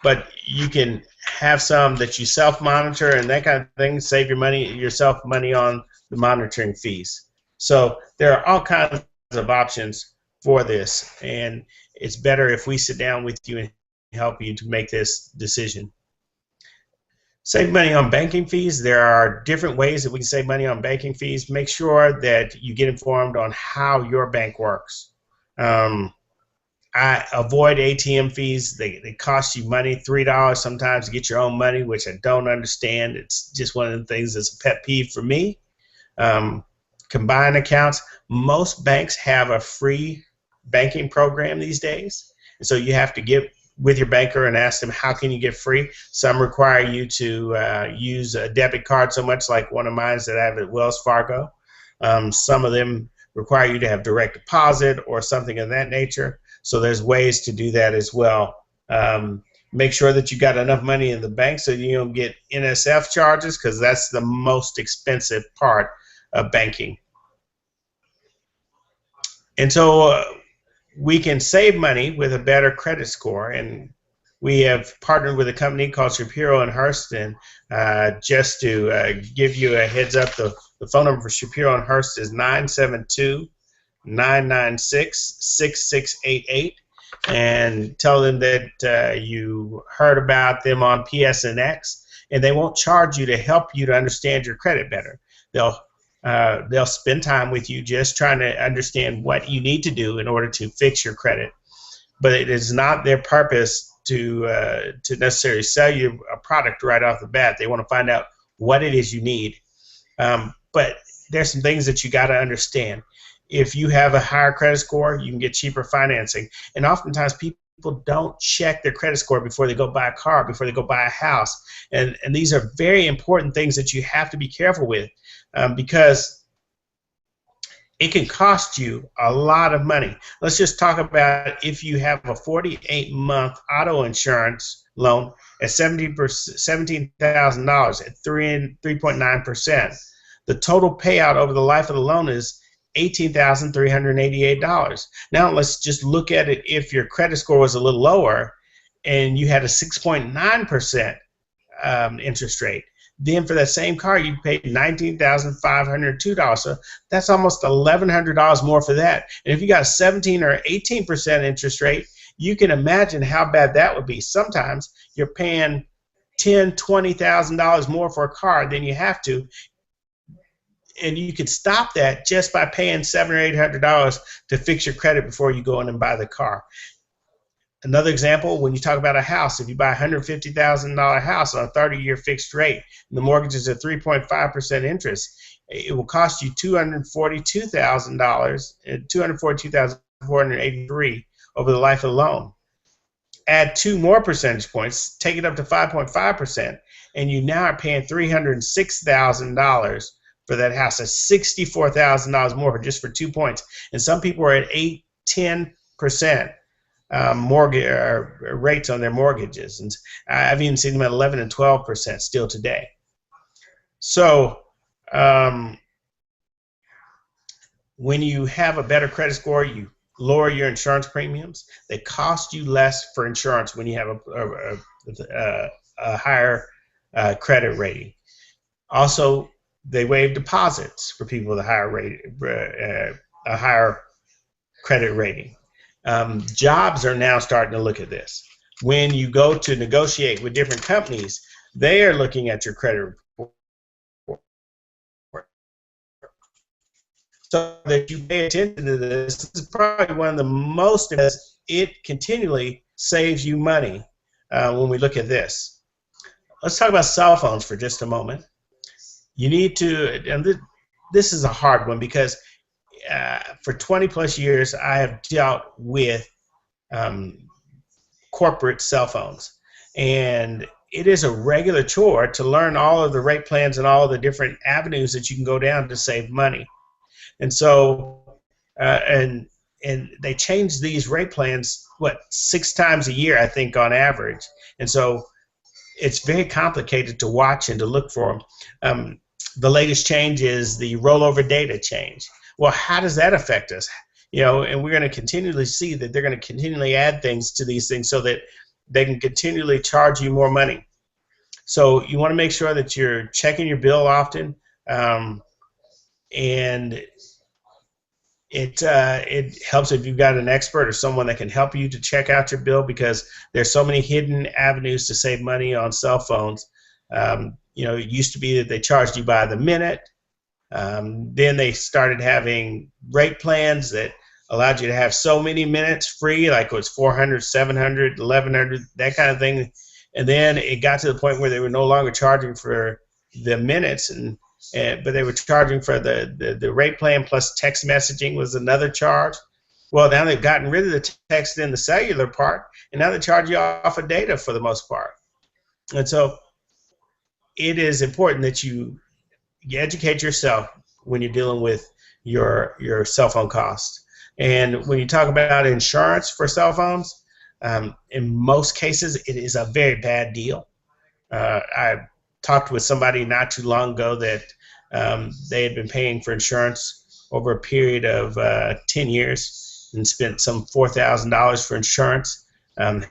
but you can have some that you self-monitor and that kind of thing, save yourself money on the monitoring fees. So there are all kinds of options for this, and it's better if we sit down with you and help you to make this decision. Save money on banking fees. There are different ways that we can save money on banking fees. Make sure that you get informed on how your bank works. I avoid ATM fees. They cost you money, $3 sometimes to get your own money, which I don't understand. It's just one of the things that's a pet peeve for me. Combined accounts. Most banks have a free banking program these days, and so you have to get with your banker and ask them how can you get free. Some require you to use a debit card, so much like one of mine that I have at Wells Fargo. Some of them require you to have direct deposit or something of that nature. So there's ways to do that as well. Make sure that you got enough money in the bank so you don't get NSF charges, because that's the most expensive part of banking. And so we can save money with a better credit score, and we have partnered with a company called Shapiro & Hurst, and just to give you a heads up, the phone number for Shapiro & Hurst is 972-996-6688, and tell them that you heard about them on PSNX, and they won't charge you to help you to understand your credit better. They'll spend time with you just trying to understand what you need to do in order to fix your credit. But it is not their purpose to necessarily sell you a product right off the bat. They want to find out what it is you need. But there's some things that you got to understand. If you have a higher credit score, you can get cheaper financing. And oftentimes people don't check their credit score before they go buy a car, before they go buy a house. And these are very important things that you have to be careful with, because it can cost you a lot of money. Let's just talk about if you have a 48-month auto insurance loan at $17,000 at 3.9%. The total payout over the life of the loan is $18,388. Now let's just look at it if your credit score was a little lower and you had a 6.9% interest rate. Then for that same car, you paid $19,502. So that's almost $1,100 more for that. And if you got a 17 or 18% interest rate, you can imagine how bad that would be. Sometimes you're paying $10,000, $20,000 more for a car than you have to. And you could stop that just by paying $700 or $800 to fix your credit before you go in and buy the car. Another example, when you talk about a house, if you buy a $150,000 house on a 30-year fixed rate, and the mortgage is at 3.5% interest, it will cost you $242,000, $242,483 over the life of the loan. Add 2 more percentage points, take it up to 5.5%, and you now are paying $306,000 for that house. That's $64,000 more just for 2 points. And some people are at 8–10%. Mortgage rates on their mortgages, and I've even seen them at 11 and 12% still today. So when you have a better credit score, you lower your insurance premiums. They cost you less for insurance when you have a higher credit rating. Also, they waive deposits for people with a higher rate, a higher credit rating. Jobs are now starting to look at this. When you go to negotiate with different companies, they are looking at your credit report so that you pay attention to this. This is probably one of the most, because it continually saves you money when we look at this. Let's talk about cell phones for just a moment. You need to, and this is a hard one because for 20 plus years I have dealt with corporate cell phones, and it is a regular chore to learn all of the rate plans and all of the different avenues that you can go down to save money. And so and they change these rate plans 6 times a year, I think, on average. And so it's very complicated to watch and to look for them. The latest change is the rollover data change. Well, how does that affect us? And we're going to continually see that they're going to continually add things to these things so that they can continually charge you more money. So you want to make sure that you're checking your bill often, and it helps if you've got an expert or someone that can help you to check out your bill, because there's so many hidden avenues to save money on cell phones. It used to be that they charged you by the minute. Then they started having rate plans that allowed you to have so many minutes free, like it was 400, 700, 1100, that kind of thing. And then it got to the point where they were no longer charging for the minutes, but they were charging for the rate plan, plus text messaging was another charge. Well, now they've gotten rid of the text and the cellular part, and now they charge you off of data for the most part. And so it is important that you educate yourself when you're dealing with your cell phone costs. And when you talk about insurance for cell phones, in most cases it is a very bad deal. I talked with somebody not too long ago that they had been paying for insurance over a period of 10 years and spent some $4,000 for insurance,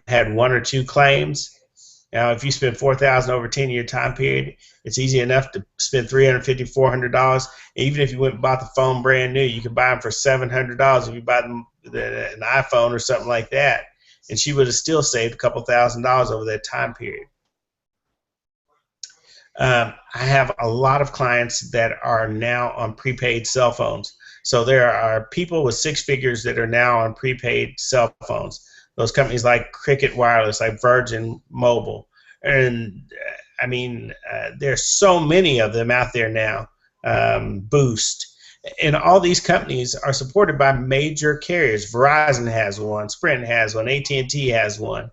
had 1 or 2 claims. Now, if you spend $4,000 over a 10-year time period, it's easy enough to spend $350, $400. Even if you went and bought the phone brand new, you could buy them for $700 if you buy them an iPhone or something like that. And she would have still saved a couple $1,000s over that time period. I have a lot of clients that are now on prepaid cell phones. So there are people with 6 figures that are now on prepaid cell phones. Those companies like Cricket Wireless, like Virgin Mobile. And there's so many of them out there now, Boost. And all these companies are supported by major carriers. Verizon has one, Sprint has one, AT&T has one,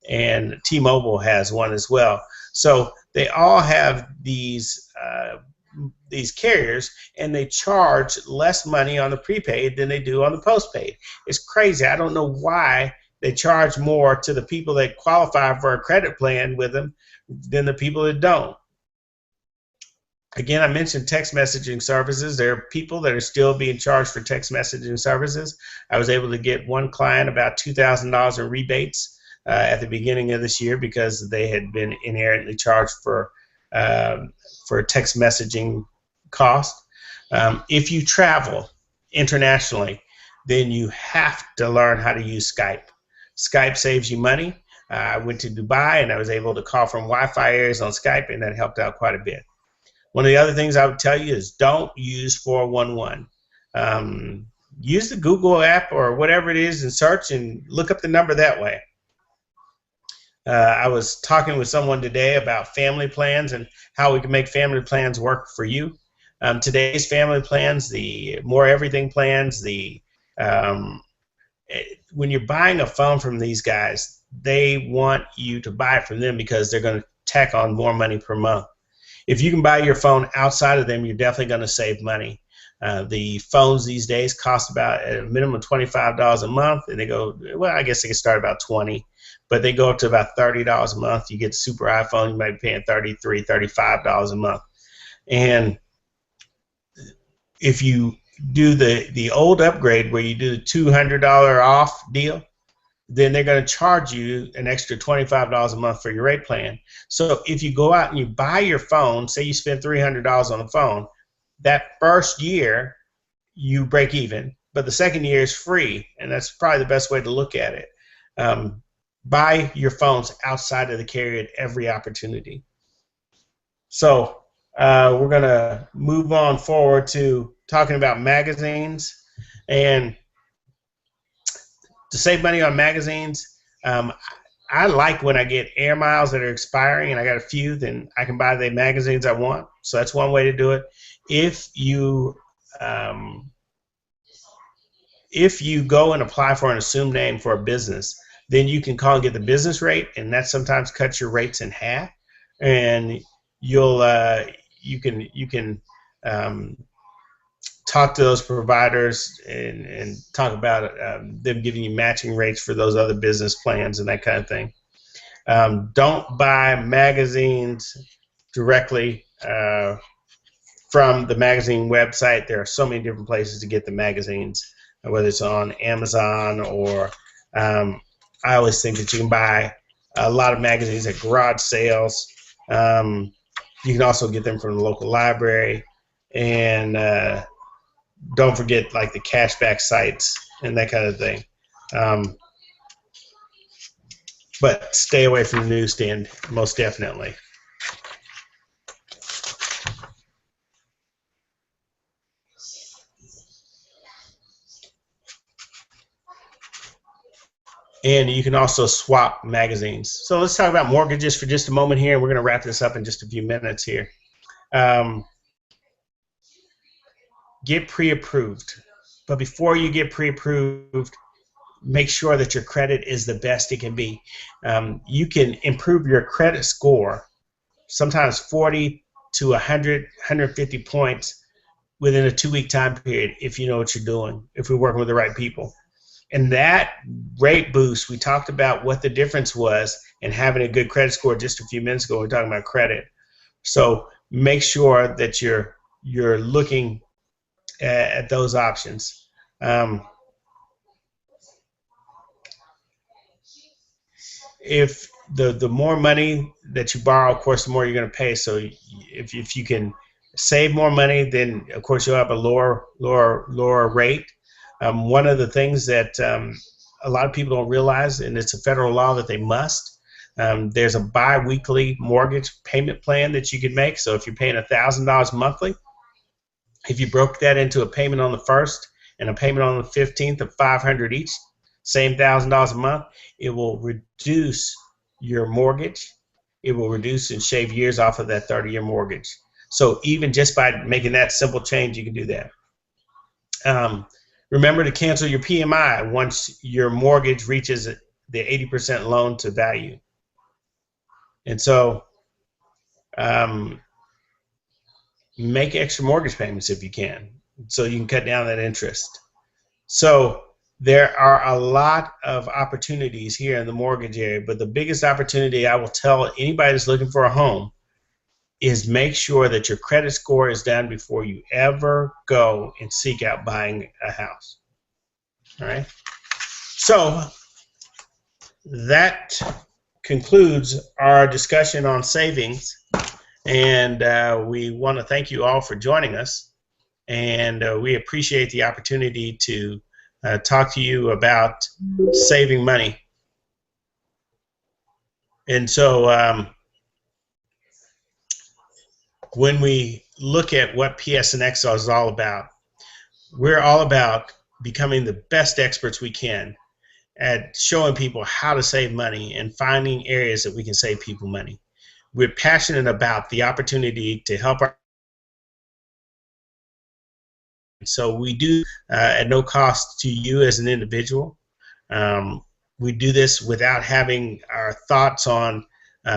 and T-Mobile has one as well. So they all have these carriers, and they charge less money on the prepaid than they do on the postpaid. It's crazy. I don't know why they charge more to the people that qualify for a credit plan with them than the people that don't. Again, I mentioned text messaging services. There are people that are still being charged for text messaging services. I was able to get one client about $2,000 in rebates at the beginning of this year because they had been inherently charged for text messaging cost. If you travel internationally, then you have to learn how to use Skype. Skype saves you money. I went to Dubai and I was able to call from Wi-Fi areas on Skype, and that helped out quite a bit. One of the other things I would tell you is don't use 411. Use the Google app or whatever it is and search and look up the number that way. I was talking with someone today about family plans and how we can make family plans work for you. Today's family plans, the More Everything plans, when you're buying a phone from these guys, they want you to buy it from them because they're going to tack on more money per month. If you can buy your phone outside of them, you're definitely going to save money. The phones these days cost about a minimum $25 a month, and they go, well, I guess they can start about $20, but they go up to about $30 a month. You get the super iPhone, you might be paying $33, $35 a month. And if you do the old upgrade where you do the $200 off deal, then they're going to charge you an extra $25 a month for your rate plan. So if you go out and you buy your phone, say you spend $300 on the phone, that first year you break even, but the second year is free, and that's probably the best way to look at it. Buy your phones outside of the carrier at every opportunity. So we're going to move on forward to talking about magazines. And to save money on magazines, I like when I get air miles that are expiring and I got a few, then I can buy the magazines I want. So that's one way to do it. If you go and apply for an assumed name for a business, then you can call and get the business rate, and that sometimes cuts your rates in half. And you can talk to those providers and talk about them giving you matching rates for those other business plans and that kind of thing. Don't buy magazines directly from the magazine website. There are so many different places to get the magazines, whether it's on Amazon or I always think that you can buy a lot of magazines at garage sales. You can also get them from the local library, and don't forget like the cashback sites and that kind of thing. But stay away from the newsstand, most definitely. And you can also swap magazines. So let's talk about mortgages for just a moment here. We're going to wrap this up in just a few minutes here. Get pre-approved. But before you get pre-approved, make sure that your credit is the best it can be. You can improve your credit score, sometimes 40 to 100, 150 points within a 2-week time period if you know what you're doing, if we're working with the right people. And that rate boost, we talked about what the difference was in having a good credit score just a few minutes ago. We're talking about credit. So make sure that you're looking at those options. If the more money that you borrow, of course, the more you're going to pay. So if you can save more money, then of course you'll have a lower rate. One of the things that a lot of people don't realize, and it's a federal law that they must, there's a bi-weekly mortgage payment plan that you can make. So if you're paying $1,000 monthly, if you broke that into a payment on the 1st and a payment on the 15th of $500 each, same $1,000 a month, it will reduce your mortgage. It will reduce and shave years off of that 30-year mortgage. So even just by making that simple change, you can do that. Remember to cancel your PMI once your mortgage reaches the 80% loan to value. And so make extra mortgage payments if you can, so you can cut down that interest. So there are a lot of opportunities here in the mortgage area, but the biggest opportunity I will tell anybody that's looking for a home is make sure that your credit score is down before you ever go and seek out buying a house. All right. So that concludes our discussion on savings, and we want to thank you all for joining us, and we appreciate the opportunity to talk to you about saving money. And so when we look at what PSNX is all about, we're all about becoming the best experts we can at showing people how to save money and finding areas that we can save people money. We're passionate about the opportunity to help our. So we do at no cost to you as an individual. We do this without having our thoughts on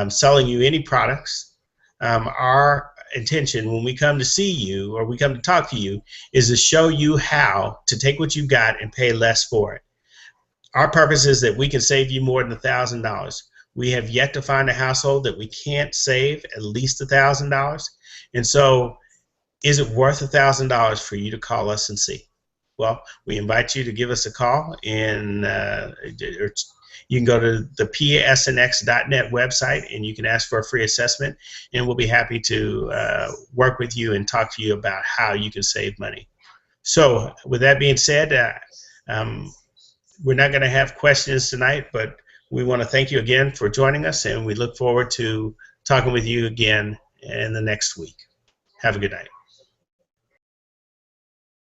selling you any products. Our intention when we come to see you or we come to talk to you is to show you how to take what you've got and pay less for it. Our purpose is that we can save you more than $1,000. We have yet to find a household that we can't save at least $1,000. And so is it worth $1,000 for you to call us and see? well, we invite you to give us a call, and or you can go to the psnx.net website and you can ask for a free assessment, and we'll be happy to work with you and talk to you about how you can save money. So with that being said, we're not going to have questions tonight, but we want to thank you again for joining us, and we look forward to talking with you again in the next week. Have a good night.